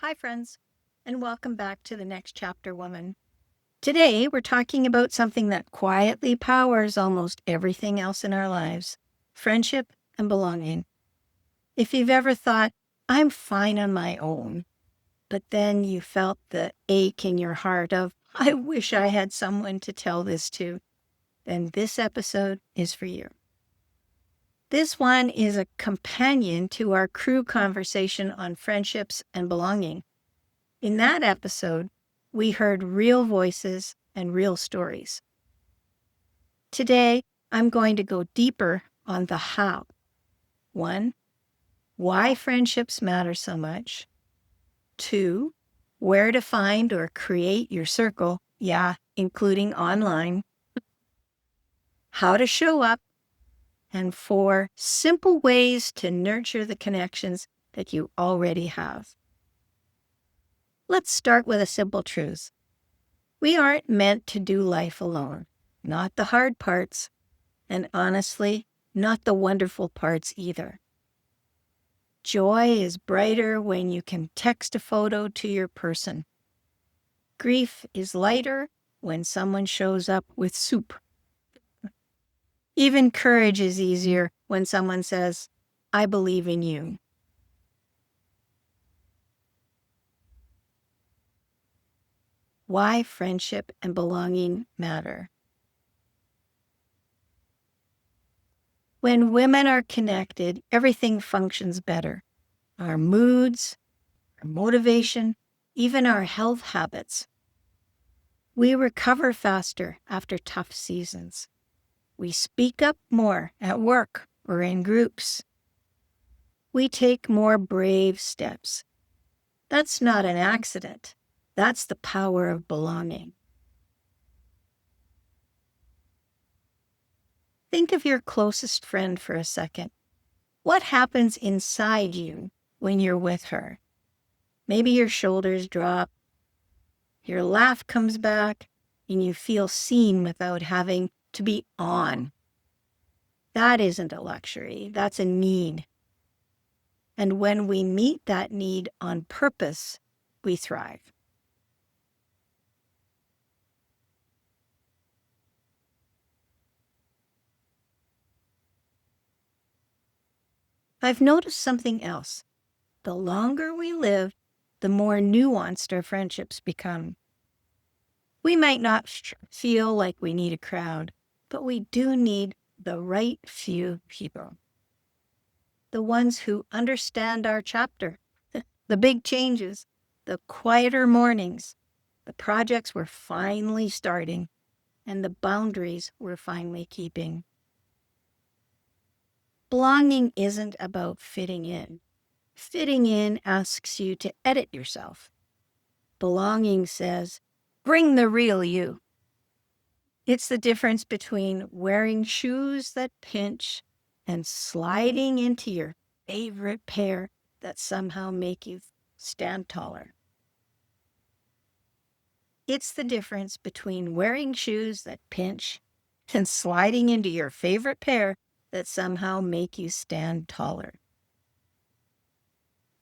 Hi, friends, and welcome back to the Next Chapter Woman. Today, we're talking about something that quietly powers almost everything else in our lives: friendship and belonging. If you've ever thought, I'm fine on my own, but then you felt the ache in your heart of, I wish I had someone to tell this to, then this episode is for you. This one is a companion to our crew conversation on friendships and belonging. In that episode, we heard real voices and real stories. Today, I'm going to go deeper on the how. 1, why friendships matter so much. 2, where to find or create your circle, including online. How to show up. And 4, simple ways to nurture the connections that you already have. Let's start with a simple truth. We aren't meant to do life alone, not the hard parts, and honestly, not the wonderful parts either. Joy is brighter when you can text a photo to your person. Grief is lighter when someone shows up with soup. Even courage is easier when someone says, I believe in you. Why friendship and belonging matter. When women are connected, everything functions better. Our moods, our motivation, even our health habits. We recover faster after tough seasons. We speak up more at work or in groups. We take more brave steps. That's not an accident. That's the power of belonging. Think of your closest friend for a second. What happens inside you when you're with her? Maybe your shoulders drop, your laugh comes back, and you feel seen without having to be on. That isn't a luxury, that's a need. And when we meet that need on purpose, we thrive. I've noticed something else. The longer we live, the more nuanced our friendships become. We might not feel like we need a crowd, but we do need the right few people. The ones who understand our chapter, the big changes, the quieter mornings, the projects we're finally starting, and the boundaries we're finally keeping. Belonging isn't about fitting in. Fitting in asks you to edit yourself. Belonging says, bring the real you. It's the difference between wearing shoes that pinch and sliding into your favorite pair that somehow make you stand taller. It's the difference between wearing shoes that pinch and sliding into your favorite pair that somehow make you stand taller.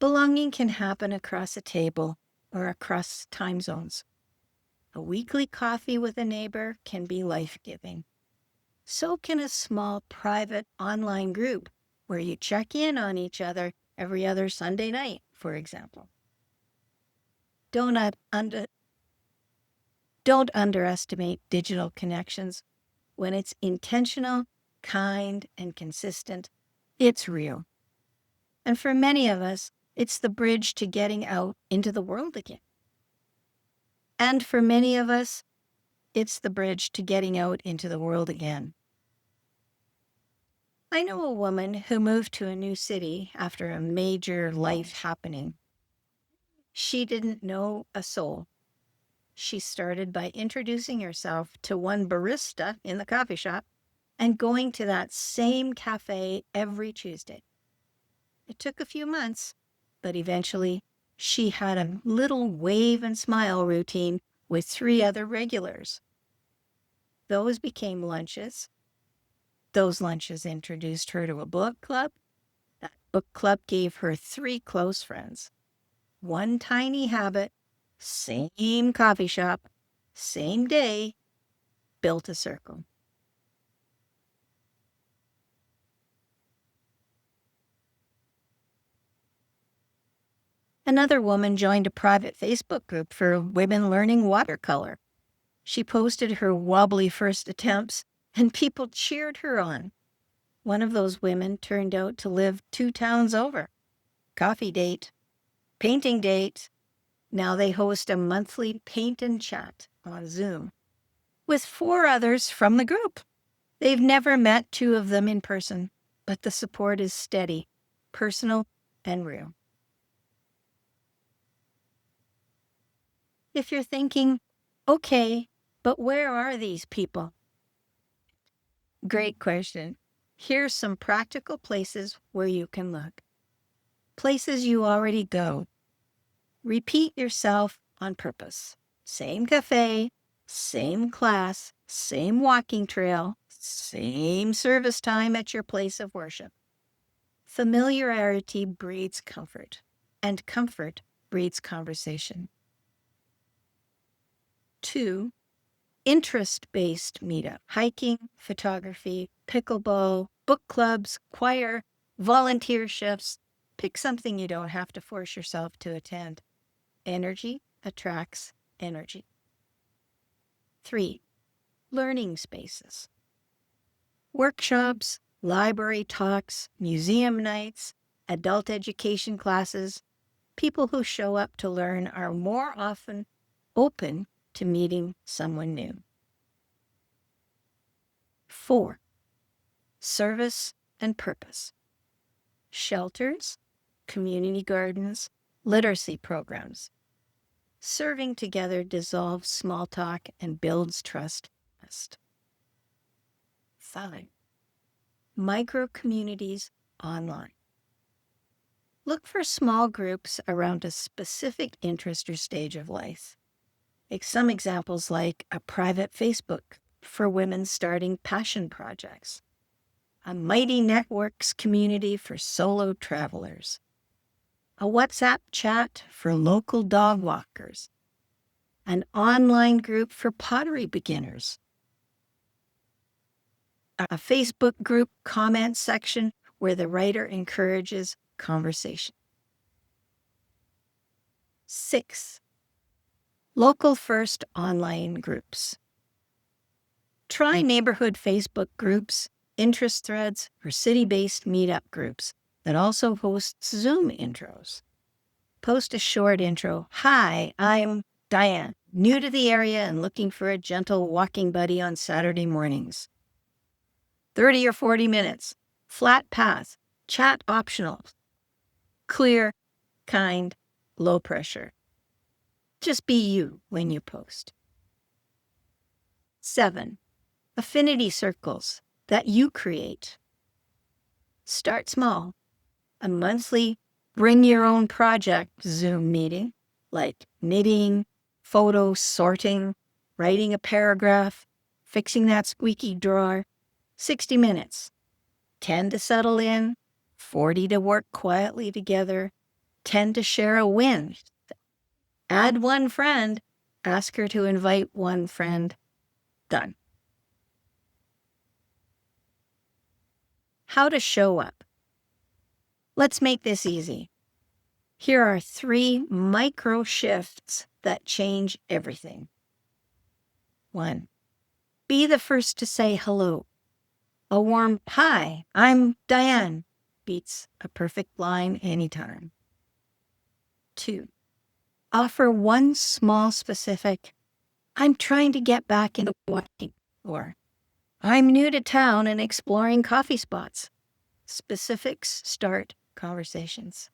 Belonging can happen across a table or across time zones. A weekly coffee with a neighbor can be life-giving. So can a small private online group where you check in on each other every other Sunday night, for example. Don't underestimate digital connections. When it's intentional, kind, and consistent, it's real. And for many of us, it's the bridge to getting out into the world again. And for many of us, it's the bridge to getting out into the world again. I know a woman who moved to a new city after a major life happening. She didn't know a soul. She started by introducing herself to one barista in the coffee shop and going to that same cafe every Tuesday. It took a few months, but eventually she had a little wave and smile routine with 3 other regulars. Those became lunches. Those lunches introduced her to a book club. That book club gave her 3 close friends. one tiny habit, same coffee shop, same day, built a circle. Another woman joined a private Facebook group for women learning watercolor. She posted her wobbly first attempts, and people cheered her on. One of those women turned out to live 2 towns over. Coffee date, painting date. Now they host a monthly paint and chat on Zoom with 4 others from the group. They've never met 2 of them in person, but the support is steady, personal, and real. If you're thinking, okay, but where are these people? Great question. Here's some practical places where you can look. Places you already go. Repeat yourself on purpose. Same cafe, same class, same walking trail, same service time at your place of worship. Familiarity breeds comfort, and comfort breeds conversation. 2, interest-based meetup. Hiking, photography, pickleball, book clubs, choir, volunteer shifts. Pick something you don't have to force yourself to attend. Energy attracts energy. 3, learning spaces. Workshops, library talks, museum nights, adult education classes. People who show up to learn are more often open to meeting someone new. 4, service and purpose. Shelters, community gardens, literacy programs. Serving together dissolves small talk and builds trust. 5, micro-communities online. Look for small groups around a specific interest or stage of life. Some examples like a private Facebook for women starting passion projects, a Mighty Networks community for solo travelers, a WhatsApp chat for local dog walkers, an online group for pottery beginners, a Facebook group comment section where the writer encourages conversation. 6, local first online groups. Try neighborhood Facebook groups, interest threads, or city-based meetup groups that also host Zoom intros. Post a short intro. Hi, I'm Diane, new to the area and looking for a gentle walking buddy on Saturday mornings. 30 or 40 minutes. Flat path. Chat optional. Clear, kind, low pressure. Just be you when you post. 7, affinity circles that you create. Start small. A monthly bring your own project Zoom meeting, like knitting, photo sorting, writing a paragraph, fixing that squeaky drawer. 60 minutes. 10 to settle in, 40 to work quietly together, 10 to share a win. Add one friend, ask her to invite one friend. Done. How to show up. Let's make this easy. Here are 3 micro shifts that change everything. 1, be the first to say hello. A warm, hi, I'm Diane, beats a perfect line anytime. 2, offer one small specific, I'm trying to get back into walking, or I'm new to town and exploring coffee spots. Specifics start conversations.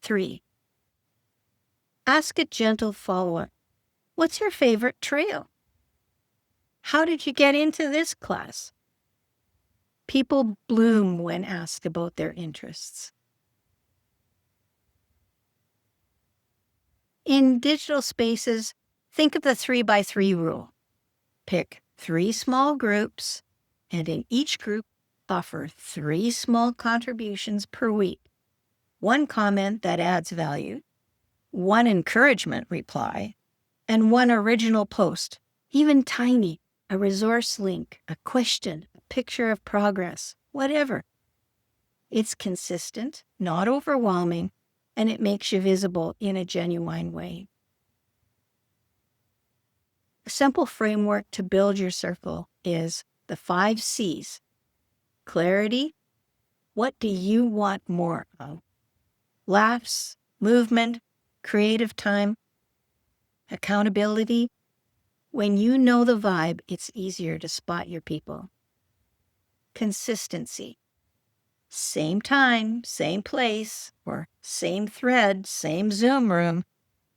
3, ask a gentle follow-up. What's your favorite trail? How did you get into this class? People bloom when asked about their interests. In digital spaces, think of the 3x3 rule. Pick 3 small groups, and in each group, offer 3 small contributions per week. one comment that adds value, one encouragement reply, and one original post, even tiny, a resource link, a question, a picture of progress, whatever. It's consistent, not overwhelming, and it makes you visible in a genuine way. A simple framework to build your circle is the 5 C's. Clarity. What do you want more of? Laughs, movement, creative time, accountability. When you know the vibe, it's easier to spot your people. Consistency. Same time, same place, or same thread, same Zoom room.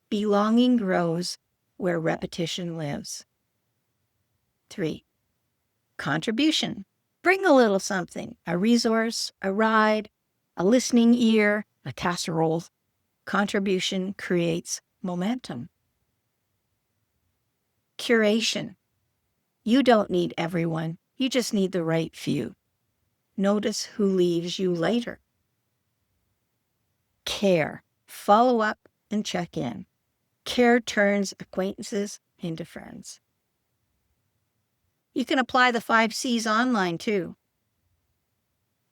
Belonging grows where repetition lives. 3. Contribution. Bring a little something, a resource, a ride, a listening ear, a casserole. Contribution creates momentum. Curation. You don't need everyone. You just need the right few. Notice who leaves you later. Care. Follow up and check in. Care turns acquaintances into friends. You can apply the 5 C's online too.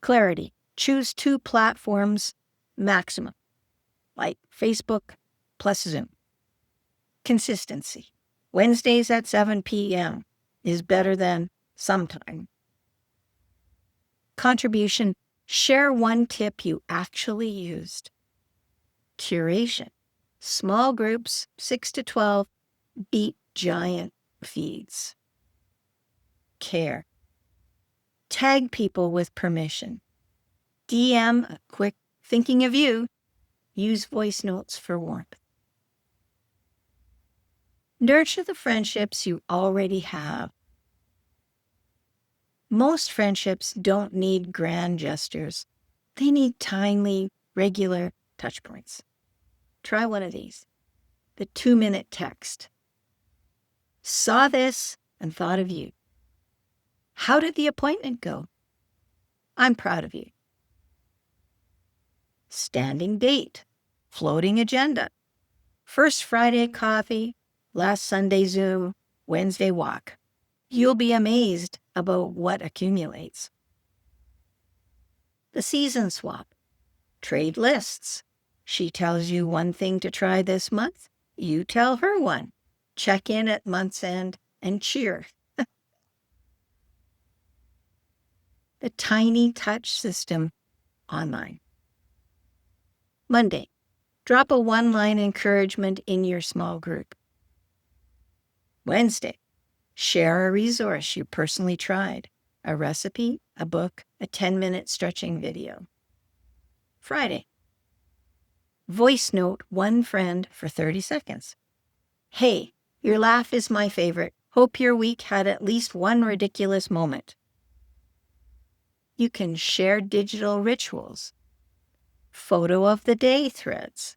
Clarity. Choose 2 platforms maximum, like Facebook plus Zoom. Consistency. Wednesdays at 7 p.m. is better than sometime. Contribution. Share one tip you actually used. Curation. Small groups, 6 to 12, beat giant feeds. Care. Tag people with permission. DM a quick thinking of you. Use voice notes for warmth. Nurture the friendships you already have. Most friendships don't need grand gestures. They need tiny, regular touch points. Try one of these. The 2-minute text. Saw this and thought of you. How did the appointment go? I'm proud of you. Standing date. Floating agenda. First Friday coffee, last Sunday Zoom, Wednesday walk. You'll be amazed about what accumulates. The season swap. Trade lists. She tells you one thing to try this month. You tell her one. Check in at month's end and cheer. The tiny touch system online. Monday. Drop a one-line encouragement in your small group. Wednesday. Share a resource you personally tried. A recipe, a book, a 10-minute stretching video. Friday. Voice note one friend for 30 seconds. Hey, your laugh is my favorite. Hope your week had at least one ridiculous moment. You can share digital rituals. Photo of the day threads.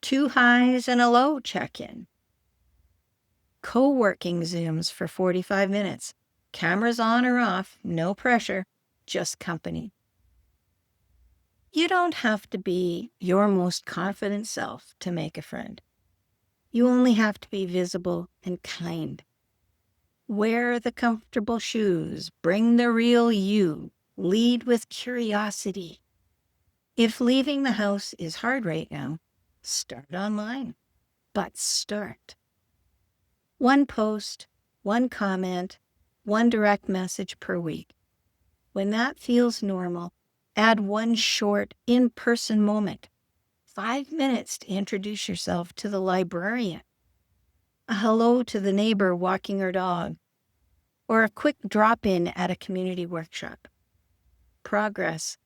2 highs and a low check-in. Co-working Zooms for 45 minutes. Cameras on or off, no pressure, just company. You don't have to be your most confident self to make a friend. You only have to be visible and kind. Wear the comfortable shoes. Bring the real you. Lead with curiosity. If leaving the house is hard right now, start online. But start. One post, one comment, one direct message per week. When that feels normal, add one short in-person moment. 5 minutes to introduce yourself to the librarian. A hello to the neighbor walking her dog. Or a quick drop-in at a community workshop. Progress,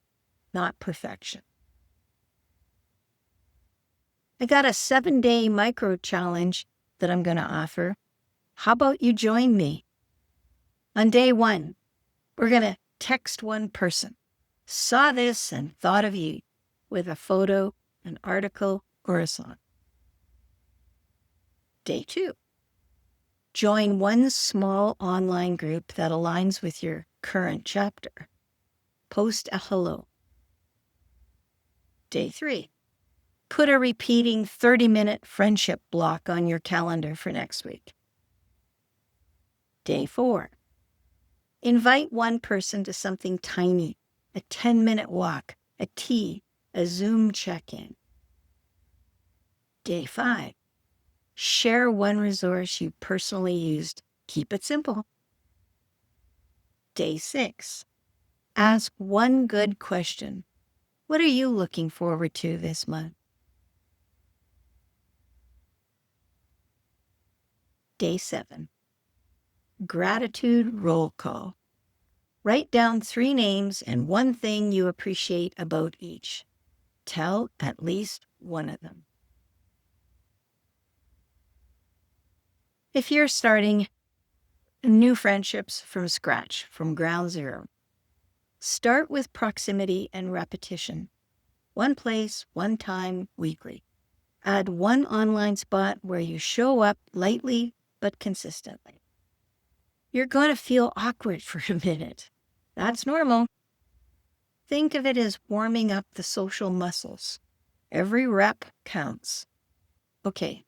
not perfection. I got a 7-day micro challenge that I'm going to offer. How about you join me? On day 1, we're going to text one person. Saw this and thought of you with a photo, an article, or a song. Day 2. Join one small online group that aligns with your current chapter. Post a hello. Day 3. Put a repeating 30-minute friendship block on your calendar for next week. Day 4. Invite one person to something tiny, a 10-minute walk, a tea, a Zoom check-in. Day 5. Share one resource you personally used. Keep it simple. Day 6. Ask one good question. What are you looking forward to this month? Day 7. Gratitude roll call. Write down 3 names and one thing you appreciate about each. Tell at least one of them. If you're starting new friendships from scratch, from ground zero, start with proximity and repetition. One place, one time, weekly. Add one online spot where you show up lightly but consistently. You're going to feel awkward for a minute. That's normal. Think of it as warming up the social muscles. Every rep counts. Okay,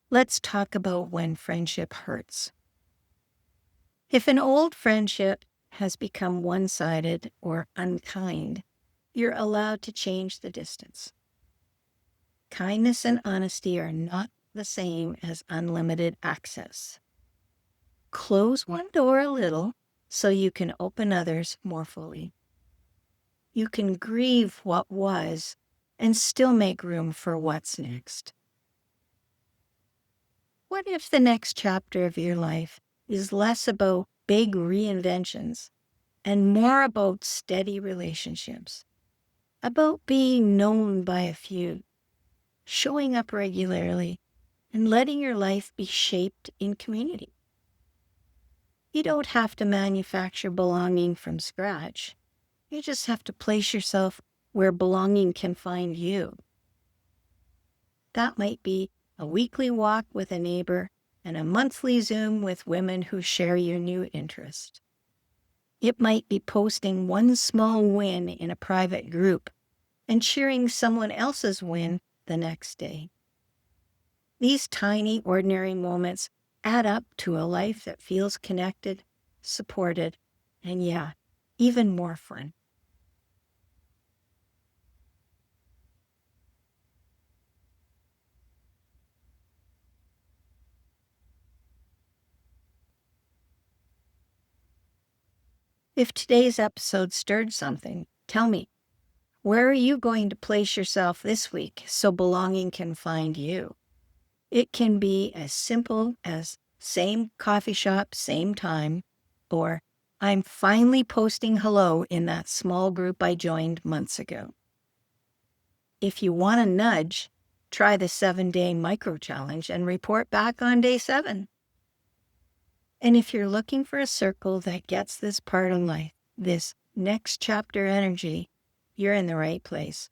let's talk about when friendship hurts. If an old friendship has become one-sided or unkind, you're allowed to change the distance. Kindness and honesty are not the same as unlimited access. Close one door a little so you can open others more fully. You can grieve what was and still make room for what's next. What if the next chapter of your life is less about big reinventions and more about steady relationships, about being known by a few, showing up regularly, and letting your life be shaped in community? You don't have to manufacture belonging from scratch. You just have to place yourself where belonging can find you. That might be a weekly walk with a neighbor and a monthly Zoom with women who share your new interest. It might be posting one small win in a private group and cheering someone else's win the next day. These tiny, ordinary moments add up to a life that feels connected, supported, and even more fun. If today's episode stirred something, tell me, where are you going to place yourself this week so belonging can find you? It can be as simple as same coffee shop, same time, or I'm finally posting hello in that small group I joined months ago. If you want a nudge, try the 7-day micro challenge and report back on day 7. And if you're looking for a circle that gets this part of life, this next chapter energy, you're in the right place.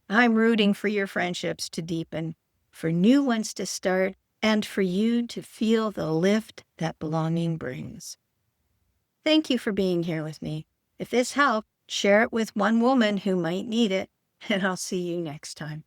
I'm rooting for your friendships to deepen, for new ones to start, and for you to feel the lift that belonging brings. Thank you for being here with me. If this helped, share it with one woman who might need it, and I'll see you next time.